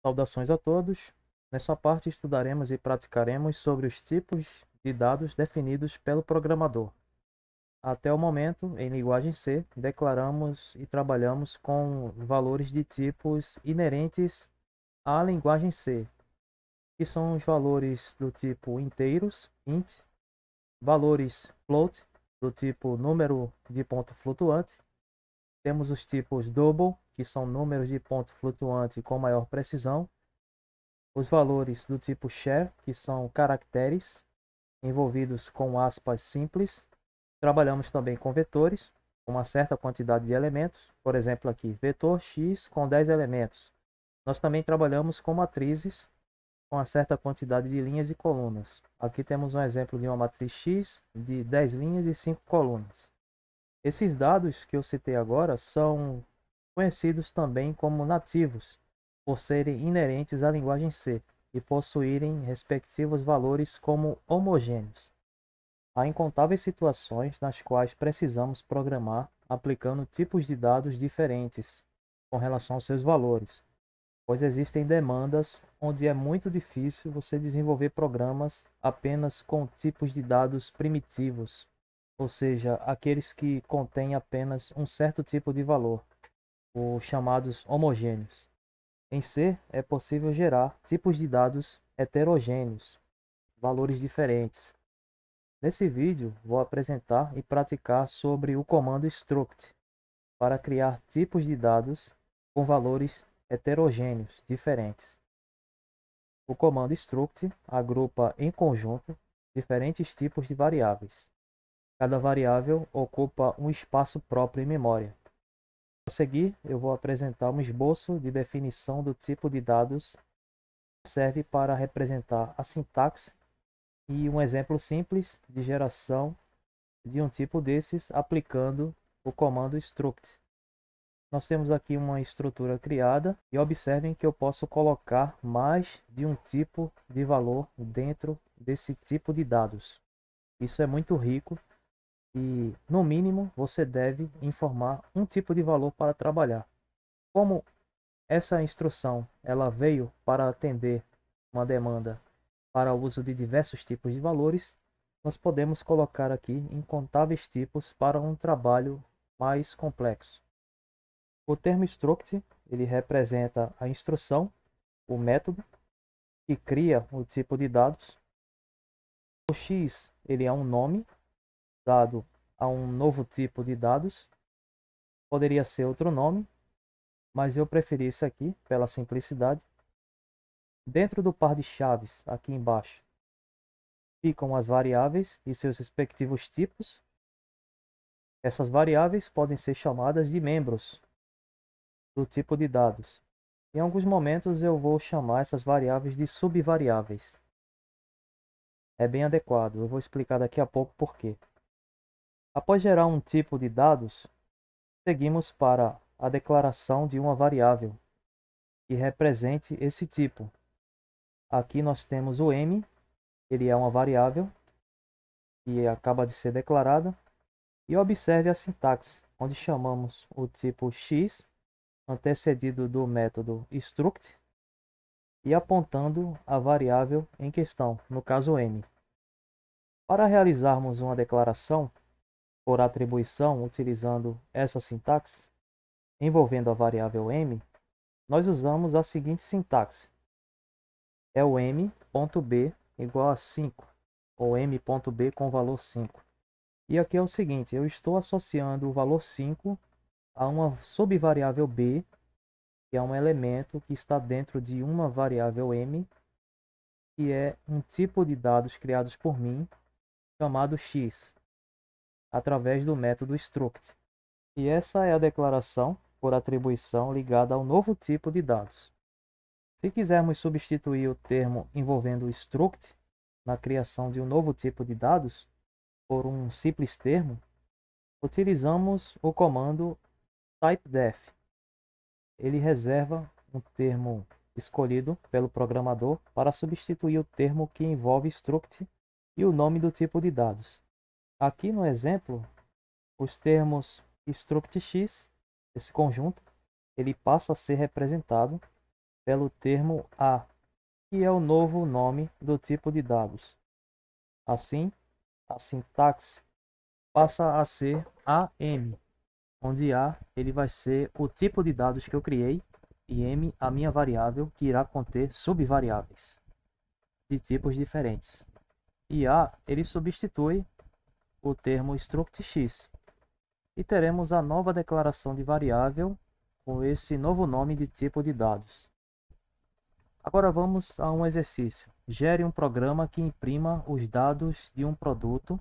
Saudações a todos. Nessa parte estudaremos e praticaremos sobre os tipos de dados definidos pelo programador. Até o momento, em linguagem C, declaramos e trabalhamos com valores de tipos inerentes à linguagem C, que são os valores do tipo inteiros, int, valores float, do tipo número de ponto flutuante. Temos os tipos double, que são números de ponto flutuante com maior precisão. Os valores do tipo char, que são caracteres envolvidos com aspas simples. Trabalhamos também com vetores, com uma certa quantidade de elementos. Por exemplo, aqui, vetor x com 10 elementos. Nós também trabalhamos com matrizes, com uma certa quantidade de linhas e colunas. Aqui temos um exemplo de uma matriz x de 10 linhas e 5 colunas. Esses dados que eu citei agora são conhecidos também como nativos, por serem inerentes à linguagem C e possuírem respectivos valores como homogêneos. Há incontáveis situações nas quais precisamos programar aplicando tipos de dados diferentes com relação aos seus valores, pois existem demandas onde é muito difícil você desenvolver programas apenas com tipos de dados primitivos, ou seja, aqueles que contêm apenas um certo tipo de valor, os chamados homogêneos. Em C, é possível gerar tipos de dados heterogêneos, valores diferentes. Nesse vídeo, vou apresentar e praticar sobre o comando struct para criar tipos de dados com valores heterogêneos diferentes. O comando struct agrupa em conjunto diferentes tipos de variáveis. Cada variável ocupa um espaço próprio em memória. A seguir, eu vou apresentar um esboço de definição do tipo de dados que serve para representar a sintaxe e um exemplo simples de geração de um tipo desses aplicando o comando struct. Nós temos aqui uma estrutura criada e observem que eu posso colocar mais de um tipo de valor dentro desse tipo de dados. Isso é muito rico e, no mínimo, você deve informar um tipo de valor para trabalhar. Como essa instrução ela veio para atender uma demanda para o uso de diversos tipos de valores, nós podemos colocar aqui incontáveis tipos para um trabalho mais complexo. O termo struct ele representa a instrução, o método que cria o tipo de dados. O x ele é um nome dado a um novo tipo de dados. Poderia ser outro nome, mas eu preferi esse aqui pela simplicidade. Dentro do par de chaves, aqui embaixo, ficam as variáveis e seus respectivos tipos. Essas variáveis podem ser chamadas de membros do tipo de dados. Em alguns momentos eu vou chamar essas variáveis de subvariáveis. É bem adequado, eu vou explicar daqui a pouco por quê. Após gerar um tipo de dados, seguimos para a declaração de uma variável que represente esse tipo. Aqui nós temos o m, ele é uma variável que acaba de ser declarada, e observe a sintaxe, onde chamamos o tipo x, antecedido do método struct, e apontando a variável em questão, no caso m. Para realizarmos uma declaração por atribuição utilizando essa sintaxe, envolvendo a variável m, nós usamos a seguinte sintaxe. É o m.b igual a 5, ou m.b com valor 5. E aqui é o seguinte, eu estou associando o valor 5 a uma subvariável b, que é um elemento que está dentro de uma variável m, que é um tipo de dados criados por mim, chamado x, através do método struct. E essa é a declaração por atribuição ligada ao novo tipo de dados. Se quisermos substituir o termo envolvendo struct na criação de um novo tipo de dados por um simples termo, utilizamos o comando typedef. Ele reserva um termo escolhido pelo programador para substituir o termo que envolve struct e o nome do tipo de dados. Aqui no exemplo, os termos struct x, esse conjunto, ele passa a ser representado pelo termo A, que é o novo nome do tipo de dados. Assim, a sintaxe passa a ser AM, onde A ele vai ser o tipo de dados que eu criei e M a minha variável que irá conter subvariáveis de tipos diferentes. E A ele substitui o termo struct x e teremos a nova declaração de variável com esse novo nome de tipo de dados. Agora vamos a um exercício. Gere um programa que imprima os dados de um produto,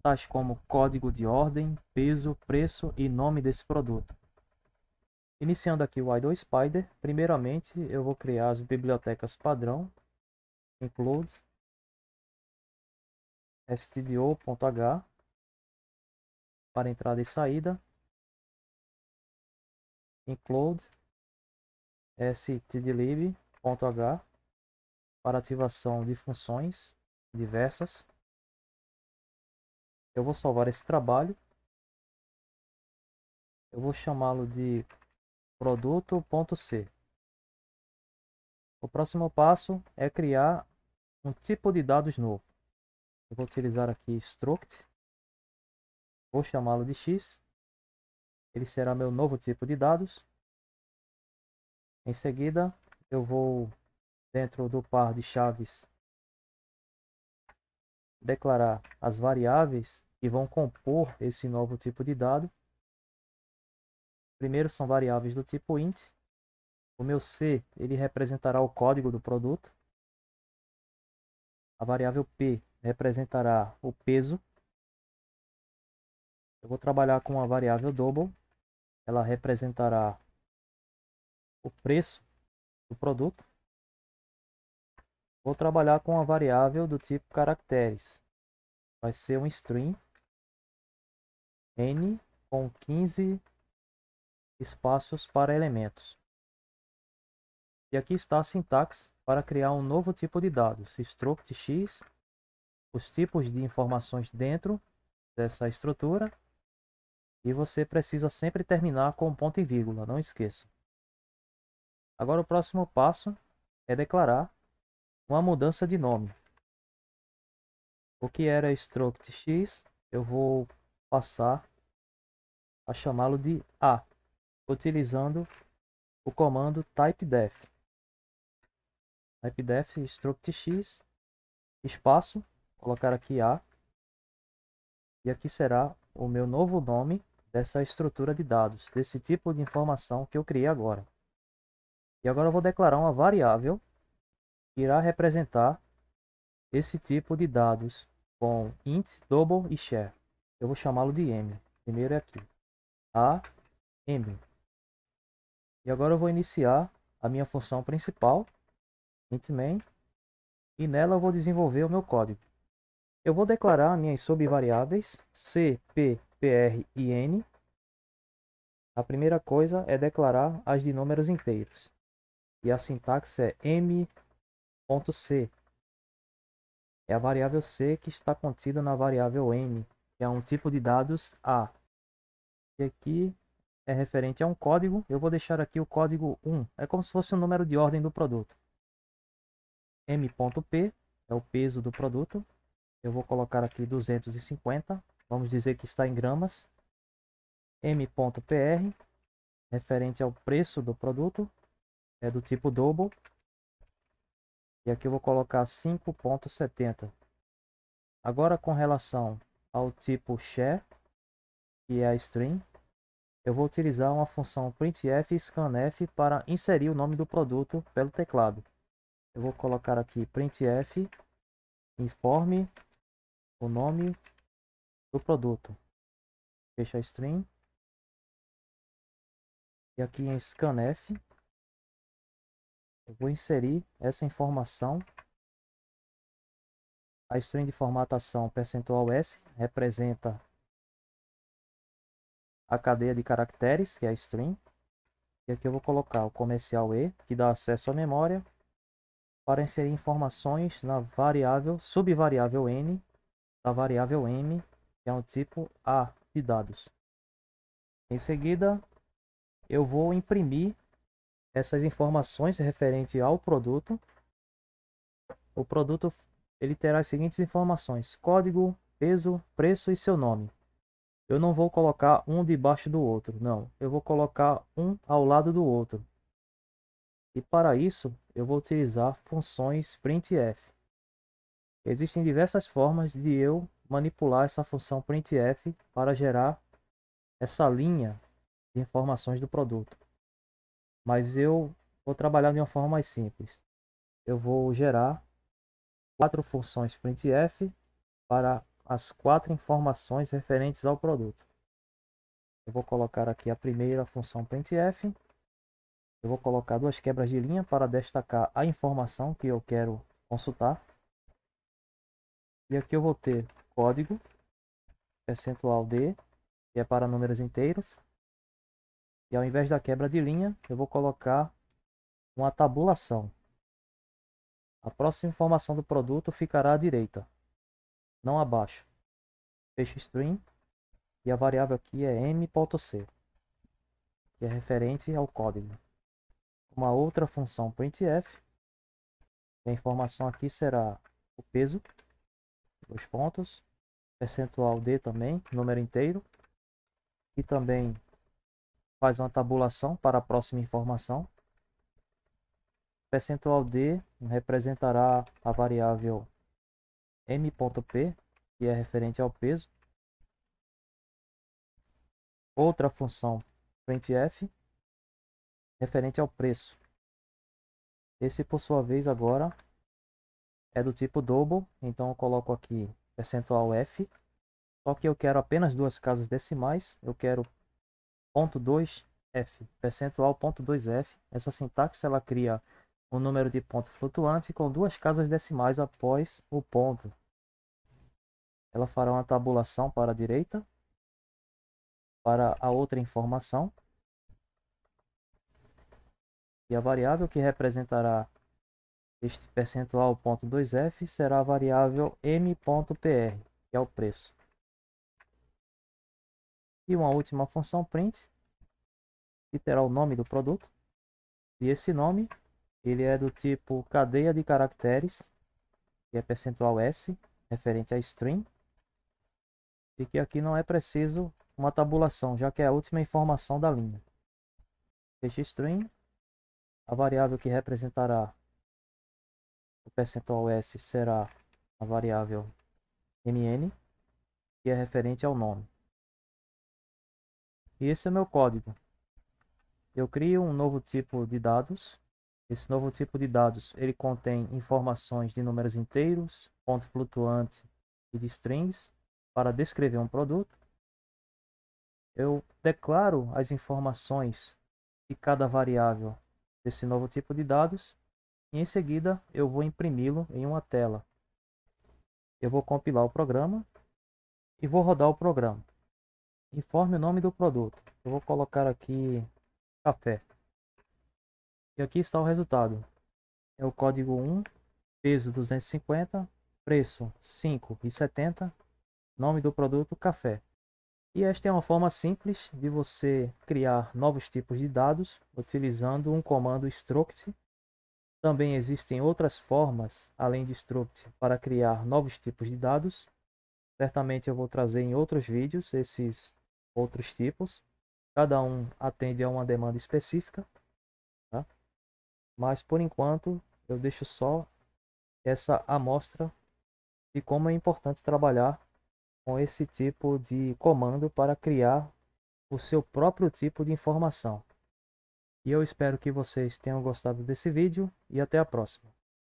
tais como código de ordem, peso, preço e nome desse produto. Iniciando aqui o Idle Spider, primeiramente eu vou criar as bibliotecas padrão, include stdio.h para entrada e saída, include stdlib.h para ativação de funções diversas. Eu vou salvar esse trabalho. Eu vou chamá-lo de produto.c. O próximo passo é criar um tipo de dados novo. Eu vou utilizar aqui struct. Vou chamá-lo de x. Ele será meu novo tipo de dados. Em seguida, eu vou, dentro do par de chaves, declarar as variáveis que vão compor esse novo tipo de dado. Primeiro são variáveis do tipo int. O meu c ele representará o código do produto. A variável p representará o peso. Eu vou trabalhar com a variável double. Ela representará o preço do produto. Vou trabalhar com a variável do tipo caracteres. Vai ser um string n com 15 espaços para elementos. E aqui está a sintaxe para criar um novo tipo de dados, struct x, os tipos de informações dentro dessa estrutura, e você precisa sempre terminar com ponto e vírgula, não esqueça. Agora o próximo passo é declarar uma mudança de nome. O que era struct x, eu vou passar a chamá-lo de A, utilizando o comando typedef. Typedef struct x, espaço, colocar aqui A, e aqui será o meu novo nome dessa estrutura de dados, desse tipo de informação que eu criei agora. E agora eu vou declarar uma variável que irá representar esse tipo de dados com int, double e char. Eu vou chamá-lo de m. Primeiro é aqui, a m. E agora eu vou iniciar a minha função principal, int main, e nela eu vou desenvolver o meu código. Eu vou declarar minhas subvariáveis c, p, pr e n. A primeira coisa é declarar as de números inteiros. E a sintaxe é m.c. É a variável c que está contida na variável m, que é um tipo de dados a. E aqui é referente a um código. Eu vou deixar aqui o código 1. É como se fosse o número de ordem do produto. m.p é o peso do produto. Eu vou colocar aqui 250. Vamos dizer que está em gramas. m.pr, referente ao preço do produto. É do tipo double. E aqui eu vou colocar 5.70. Agora com relação ao tipo char, que é a string, eu vou utilizar uma função printf e scanf para inserir o nome do produto pelo teclado. Eu vou colocar aqui printf informe o nome do produto. Fecha a string. E aqui em scanf eu vou inserir essa informação. A string de formatação %s representa a cadeia de caracteres, que é a string. E aqui eu vou colocar o comercial e, que dá acesso à memória, para inserir informações na variável subvariável n da variável m, que é um tipo A de dados. Em seguida, eu vou imprimir essas informações referentes ao produto. O produto ele terá as seguintes informações: código, peso, preço e seu nome. Eu não vou colocar um debaixo do outro, não. Eu vou colocar um ao lado do outro. E para isso, eu vou utilizar funções printf. Existem diversas formas de eu manipular essa função printf para gerar essa linha de informações do produto. Mas eu vou trabalhar de uma forma mais simples. Eu vou gerar 4 funções printf para as 4 informações referentes ao produto. Eu vou colocar aqui a primeira função printf. Eu vou colocar 2 quebras de linha para destacar a informação que eu quero consultar. E aqui eu vou ter código, %d, que é para números inteiros. E ao invés da quebra de linha, eu vou colocar uma tabulação. A próxima informação do produto ficará à direita, não abaixo. Fecha string. E a variável aqui é m.c, que é referente ao código. Uma outra função printf. A informação aqui será o peso, 2 pontos, %d também, número inteiro. E também faz uma tabulação para a próxima informação. %d representará a variável m.p, que é referente ao peso. Outra função printf referente ao preço. Esse, por sua vez, agora é do tipo double, então eu coloco aqui %f, só que eu quero apenas 2 casas decimais, eu quero .2f, %.2f. Essa sintaxe ela cria um número de ponto flutuante com 2 casas decimais após o ponto. Ela fará uma tabulação para a direita, para a outra informação, e a variável que representará este %.2f será a variável m.pr, que é o preço. E uma última função print, que terá o nome do produto. E esse nome ele é do tipo cadeia de caracteres, que é %s, referente a string. E que aqui não é preciso uma tabulação, já que é a última informação da linha. Fecha string. A variável que representará o %s será a variável mn, que é referente ao nome. E esse é o meu código. Eu crio um novo tipo de dados. Esse novo tipo de dados ele contém informações de números inteiros, ponto flutuante e de strings para descrever um produto. Eu declaro as informações de cada variável desse novo tipo de dados e em seguida eu vou imprimi-lo em uma tela. Eu vou compilar o programa e vou rodar o programa. Informe o nome do produto. Eu vou colocar aqui café. E aqui está o resultado. É o código 1, peso 250, preço 5,70, nome do produto café. E esta é uma forma simples de você criar novos tipos de dados utilizando um comando struct. Também existem outras formas, além de struct, para criar novos tipos de dados. Certamente eu vou trazer em outros vídeos esses outros tipos. Cada um atende a uma demanda específica, tá? Mas por enquanto eu deixo só essa amostra de como é importante trabalhar com esse tipo de comando para criar o seu próprio tipo de informação. E eu espero que vocês tenham gostado desse vídeo e até a próxima.